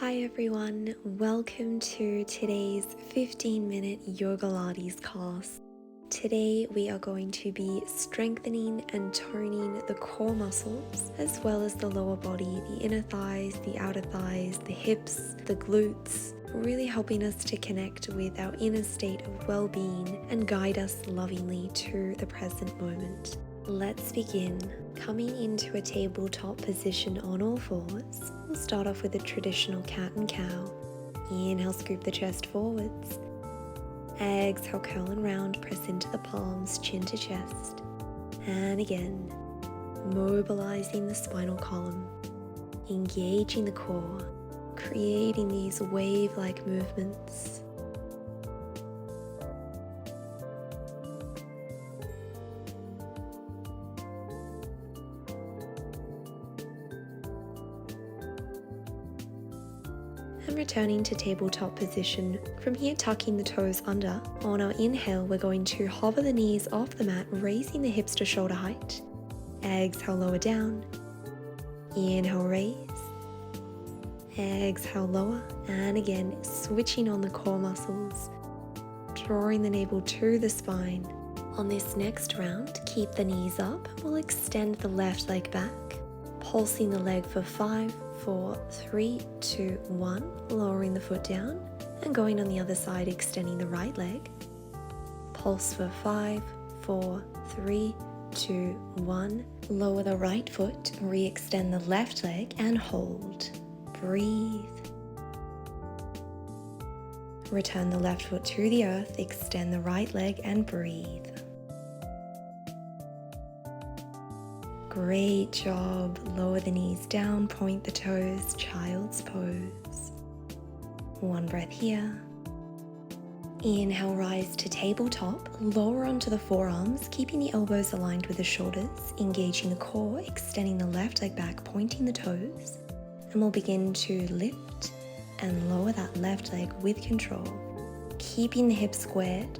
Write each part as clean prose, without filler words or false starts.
Hi everyone, welcome to today's 15-minute Yogalates class. Today we are going to be strengthening and toning the core muscles as well as the lower body, the inner thighs, the outer thighs, the hips, the glutes, really helping us to connect with our inner state of well-being and guide us lovingly to the present moment. Let's begin. Coming into a tabletop position on all fours, we'll start off with a traditional cat and cow. Inhale, scoop the chest forwards. Exhale, curl and round, press into the palms, chin to chest. And again, mobilizing the spinal column, engaging the core, creating these wave-like movements. And returning to tabletop position. From here, tucking the toes under. On our inhale, we're going to hover the knees off the mat, raising the hips to shoulder height. Exhale, lower down. Inhale, raise. Exhale, lower. And again, switching on the core muscles, drawing the navel to the spine. On this next round, keep the knees up. We'll extend the left leg back, pulsing the leg for 5, 4, 3, 2, 1, lowering the foot down, and going on the other side, extending the right leg. Pulse for 5, 4, 3, 2, 1, lower the right foot, re-extend the left leg, and hold. Breathe. Return the left foot to the earth, extend the right leg, and breathe. Great job. Lower the knees down, point the toes, child's pose. One breath here. Inhale, rise to tabletop. Lower onto the forearms, keeping the elbows aligned with the shoulders, engaging the core, extending the left leg back, pointing the toes. And we'll begin to lift and lower that left leg with control, keeping the hips squared,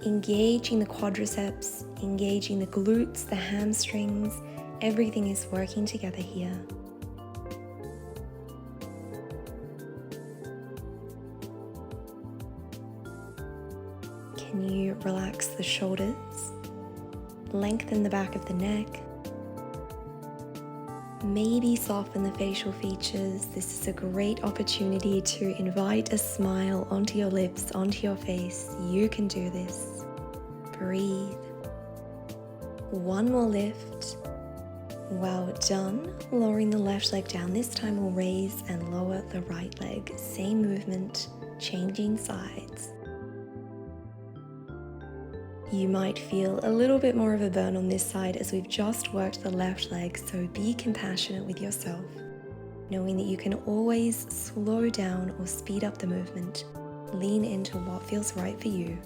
engaging the quadriceps, engaging the glutes, the hamstrings. Everything is working together here. Can you relax the shoulders? Lengthen the back of the neck. Maybe soften the facial features. This is a great opportunity to invite a smile onto your lips, onto your face. You can do this. Breathe. One more lift. Well done. Lowering the left leg down. This time we'll raise and lower the right leg. Same movement, changing sides. You might feel a little bit more of a burn on this side as we've just worked the left leg, so be compassionate with yourself, knowing that you can always slow down or speed up the movement. Lean into what feels right for you.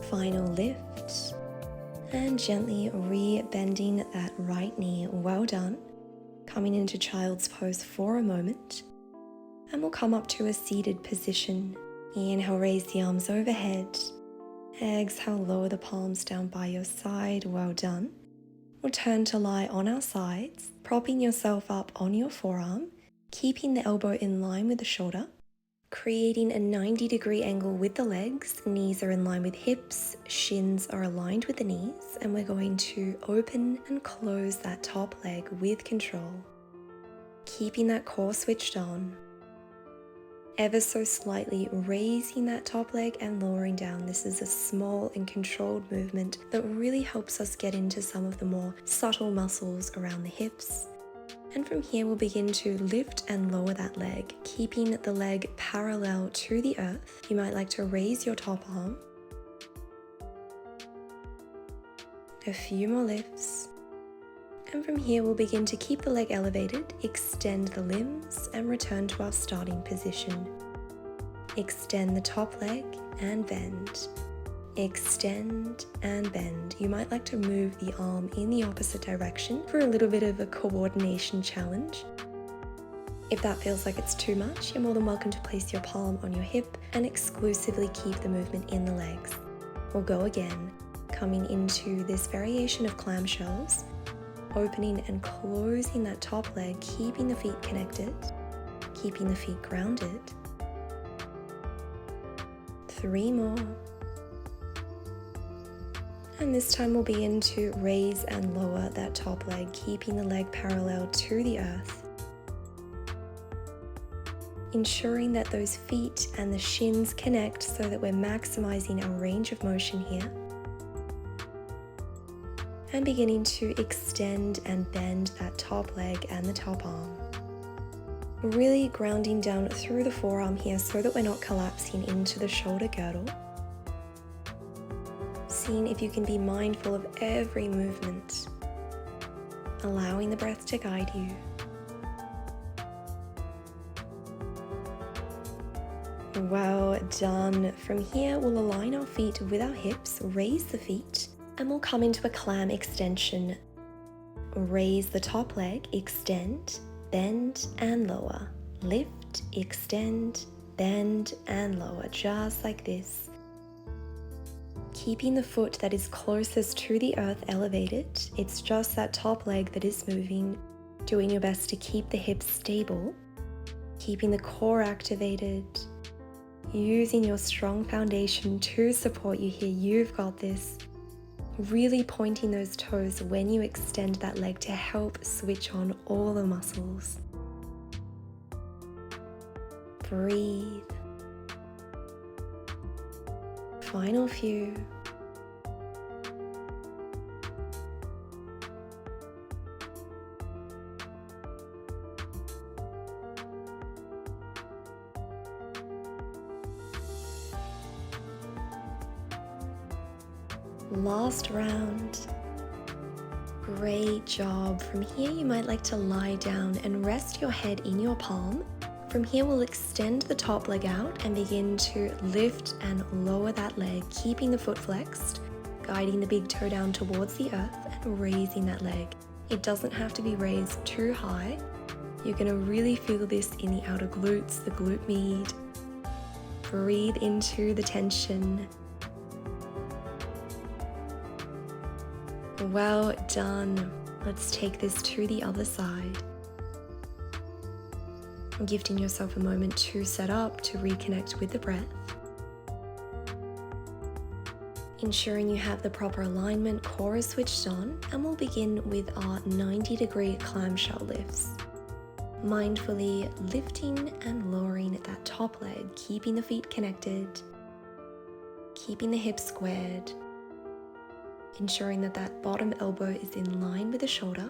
Final lift, and gently re-bending that right knee. Well done. Coming into child's pose for a moment, and we'll come up to a seated position. Inhale, raise the arms overhead. Exhale, lower the palms down by your side. Well done. We'll turn to lie on our sides, propping yourself up on your forearm, keeping the elbow in line with the shoulder. Creating a 90-degree angle with the legs. Knees are in line with hips, shins are aligned with the knees, and we're going to open and close that top leg with control. Keeping that core switched on. Ever so slightly raising that top leg and lowering down. This is a small and controlled movement that really helps us get into some of the more subtle muscles around the hips. And from here we'll begin to lift and lower that leg, keeping the leg parallel to the earth. You might like to raise your top arm. A few more lifts. And from here we'll begin to keep the leg elevated, extend the limbs, and return to our starting position. Extend the top leg and bend. Extend and bend. You might like to move the arm in the opposite direction for a little bit of a coordination challenge. If that feels like it's too much, you're more than welcome to place your palm on your hip and exclusively keep the movement in the legs. We'll go again, coming into this variation of clam shells, opening and closing that top leg, keeping the feet connected, keeping the feet grounded. 3 more. And this time we'll begin to raise and lower that top leg, keeping the leg parallel to the earth. Ensuring that those feet and the shins connect so that we're maximizing our range of motion here. And beginning to extend and bend that top leg and the top arm. Really grounding down through the forearm here so that we're not collapsing into the shoulder girdle. Seeing if you can be mindful of every movement, allowing the breath to guide you. Well done. From here, we'll align our feet with our hips, raise the feet, and we'll come into a clam extension. Raise the top leg, extend, bend and lower. Lift, extend, bend and lower, just like this. Keeping the foot that is closest to the earth elevated. It's just that top leg that is moving. Doing your best to keep the hips stable. Keeping the core activated. Using your strong foundation to support you here. You've got this. Really pointing those toes when you extend that leg to help switch on all the muscles. Breathe. Final few. Last round. Great job. From here you might like to lie down and rest your head in your palm. From here we'll extend the top leg out and begin to lift and lower that leg, keeping the foot flexed, guiding the big toe down towards the earth and raising that leg. It doesn't have to be raised too high. You're going to really feel this in the outer glutes, the glute med. Breathe into the tension. Well done. Let's take this to the other side. Gifting yourself a moment to set up, to reconnect with the breath. Ensuring you have the proper alignment, core is switched on, and we'll begin with our 90-degree clamshell lifts. Mindfully lifting and lowering that top leg, keeping the feet connected, keeping the hips squared, ensuring that that bottom elbow is in line with the shoulder,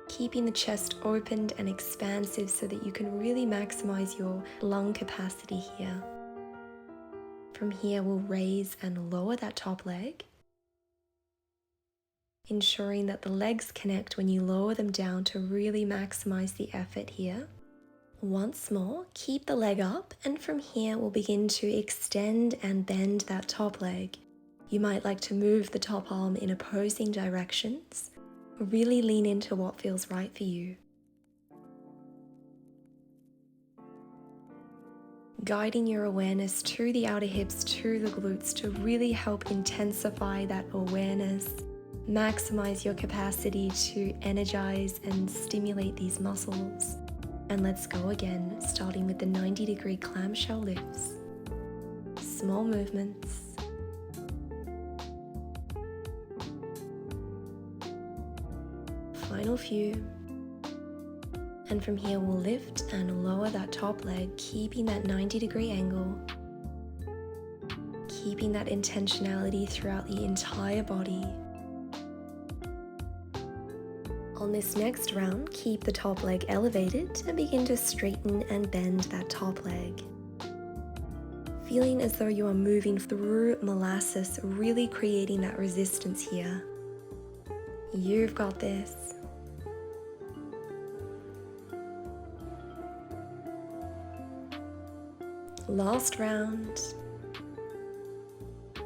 keeping the chest opened and expansive so that you can really maximize your lung capacity here. From here, we'll raise and lower that top leg, ensuring that the legs connect when you lower them down to really maximize the effort here. Once more, keep the leg up, and from here, we'll begin to extend and bend that top leg. You might like to move the top arm in opposing directions. Really lean into what feels right for you. Guiding your awareness to the outer hips, to the glutes, to really help intensify that awareness, maximize your capacity to energize and stimulate these muscles. And let's go again, starting with the 90-degree clamshell lifts. Small movements. Final few. And from here we'll lift and lower that top leg, keeping that 90-degree angle, keeping that intentionality throughout the entire body. On this next round, keep the top leg elevated and begin to straighten and bend that top leg. Feeling as though you are moving through molasses, really creating that resistance here. You've got this. Last round.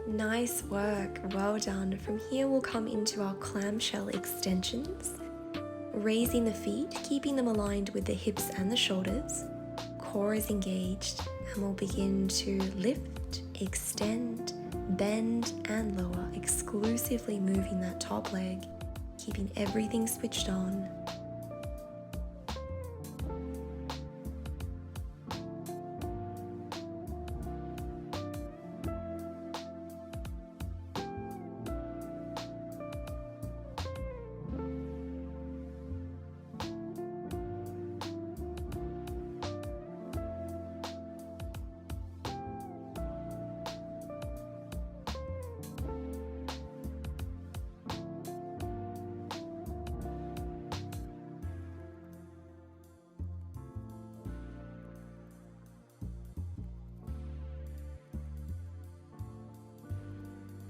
Nice work, well done. From here we'll come into our clamshell extensions. Raising the feet, keeping them aligned with the hips and the shoulders. Core is engaged, and we'll begin to lift, extend, bend and lower, exclusively moving that top leg, keeping everything switched on.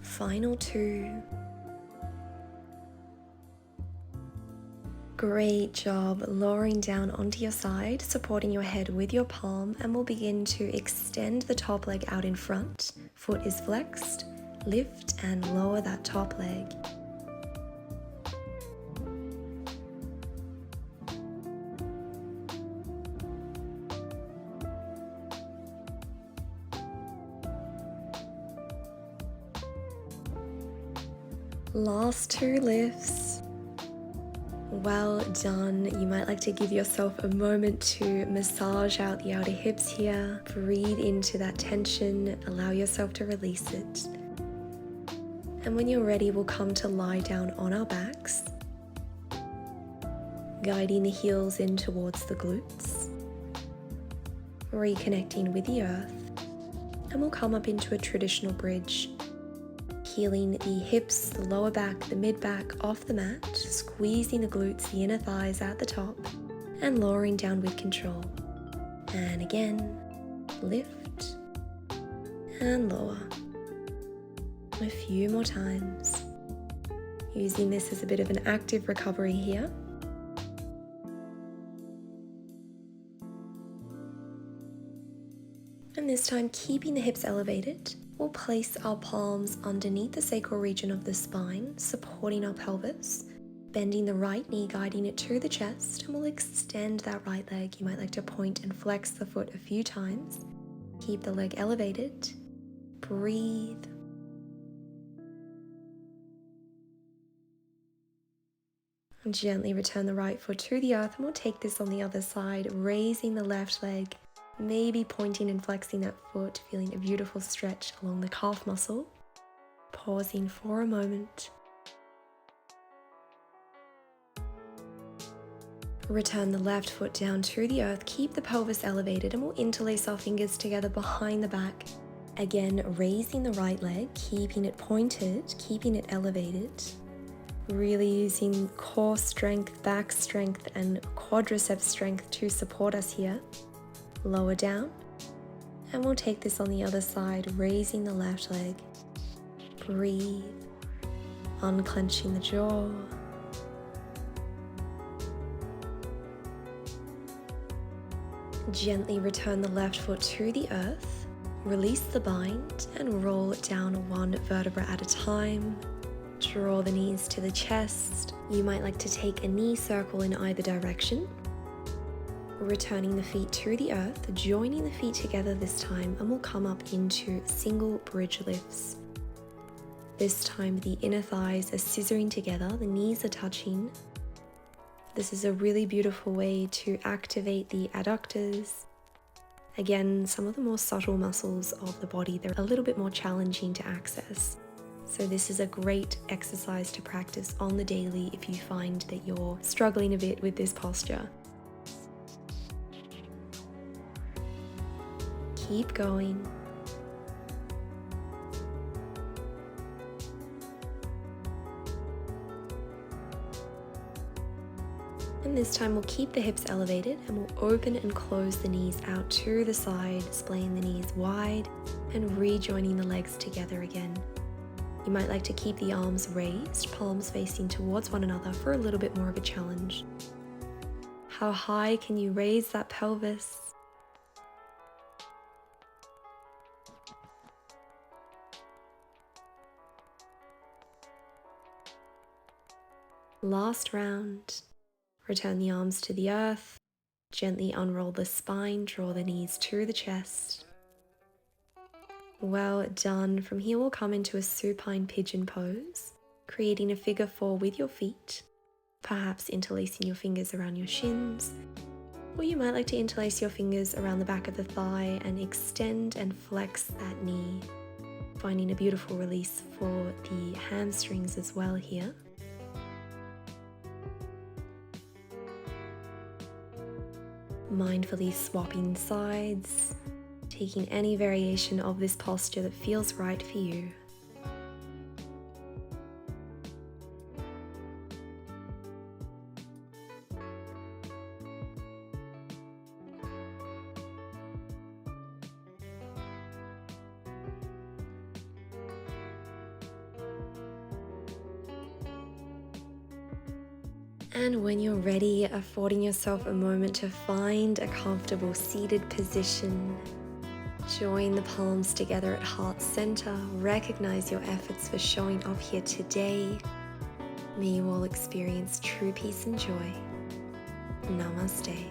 Final 2. Great job lowering down onto your side, supporting your head with your palm, and we'll begin to extend the top leg out in front. Foot is flexed, lift and lower that top leg. Last 2 lifts. Well done. You might like to give yourself a moment to massage out the outer hips here. Breathe into that tension. Allow yourself to release it. And when you're ready, we'll come to lie down on our backs, guiding the heels in towards the glutes, reconnecting with the earth, and we'll come up into a traditional bridge. Healing the hips, the lower back, the mid back off the mat, squeezing the glutes, the inner thighs at the top, and lowering down with control. And again, lift and lower. A few more times. Using this as a bit of an active recovery here. And this time, keeping the hips elevated, we'll place our palms underneath the sacral region of the spine, supporting our pelvis, bending the right knee, guiding it to the chest, and we'll extend that right leg. You might like to point and flex the foot a few times. Keep the leg elevated. Breathe. And gently return the right foot to the earth, and we'll take this on the other side, raising the left leg, maybe pointing and flexing that foot, feeling a beautiful stretch along the calf muscle. Pausing for a moment. Return the left foot down to the earth, keep the pelvis elevated, and we'll interlace our fingers together behind the back. Again, raising the right leg, keeping it pointed, keeping it elevated. Really using core strength, back strength, and quadriceps strength to support us here. Lower down, and we'll take this on the other side, raising the left leg. Breathe, unclenching the jaw. Gently return the left foot to the earth, release the bind, and roll it down one vertebra at a time. Draw the knees to the chest. You might like to take a knee circle in either direction. Returning the feet to the earth, joining the feet together this time, and we'll come up into single bridge lifts. This time the inner thighs are scissoring together, the knees are touching. This is a really beautiful way to activate the adductors. Again, some of the more subtle muscles of the body, they're a little bit more challenging to access. So this is a great exercise to practice on the daily if you find that you're struggling a bit with this posture. Keep going. And this time we'll keep the hips elevated and we'll open and close the knees out to the side, splaying the knees wide and rejoining the legs together again. You might like to keep the arms raised, palms facing towards one another for a little bit more of a challenge. How high can you raise that pelvis? Last round. Return the arms to the earth. Gently unroll the spine, draw the knees to the chest. Well done. From here we'll come into a supine pigeon pose, creating a figure 4 with your feet, perhaps interlacing your fingers around your shins, or you might like to interlace your fingers around the back of the thigh and extend and flex that knee, finding a beautiful release for the hamstrings as well here. Mindfully swapping sides, taking any variation of this posture that feels right for you. And when you're ready, affording yourself a moment to find a comfortable seated position. Join the palms together at heart center. Recognize your efforts for showing up here today. May you all experience true peace and joy. Namaste.